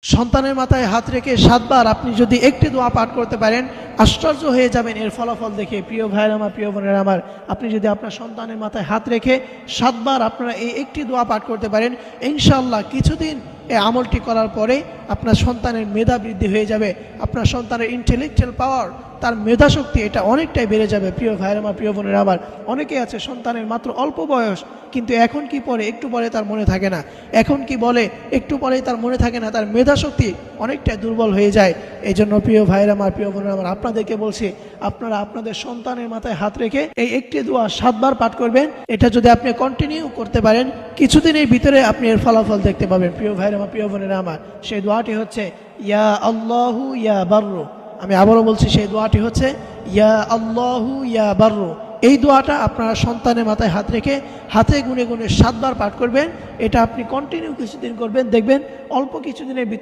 সন্তানের মাথায় হাত রেখে 7 বার আপনি যদি একটি দোয়া পাঠ করতে পারেন, আশ্চর্য হয়ে যাবেন এর ফলাফল দেখে। প্রিয় ভাইয়েরা আমার, প্রিয় বোনেরা আমার, আপনি যদি আপনার সন্তানের মাথায় হাত রেখে 7 বার আপনারা এই একটি দোয়া পাঠ করতে পারেন, ইনশাআল্লাহ কিছুদিন এই আমলটি করার পরে আপনার সন্তানের মেধা বৃদ্ধি হয়ে যাবে। আপনার সন্তানের ইন্টেলেকচুয়াল পাওয়ার, তার মেধা শক্তি, এটা অনেকটাই বেড়ে যাবে। প্রিয় ভাইয়েরা আমার, প্রিয় বোনেরা আমার, অনেকে আছে সন্তানের মাত্র অল্প বয়স, কিন্তু এখন কি পড়ে একটু পরে তার মনে থাকে না, এখন কি বলে একটু পরে তার মনে থাকে না, তার মেধা শক্তি অনেকটাই দুর্বল হয়ে যায়। এই জন্য প্রিয় ভাইয়েরা আমার, প্রিয় বোনেরা আমার, আপনাদেরকে বলছি আপনারা আপনাদের সন্তানের মাথায় হাত রেখে এই একটি দোয়া 7 বার পাঠ করবেন। এটা যদি আপনি কন্টিনিউ করতে পারেন, কিছুদিনের ভিতরে আপনি এর ফলাফল দেখতে পাবেন। প্রিয় ভাইয়েরা আমার, প্রিয় বোনেরা আমার, সেই দোয়াটি হচ্ছে ইয়া আল্লাহু ইয়া বাররু। আমি আবারও বলছি, সেই দোয়াটি হচ্ছে ইয়া আল্লাহু ইয়া বাররু। এই দোয়াটা আপনারা সন্তানের মাথায় হাত রেখে হাতে গুনে গুনে 7 বার পাঠ করবেন। এটা আপনি কন্টিনিউ কিছুদিন করবেন, দেখবেন অল্প কিছুদিনের ভিতরে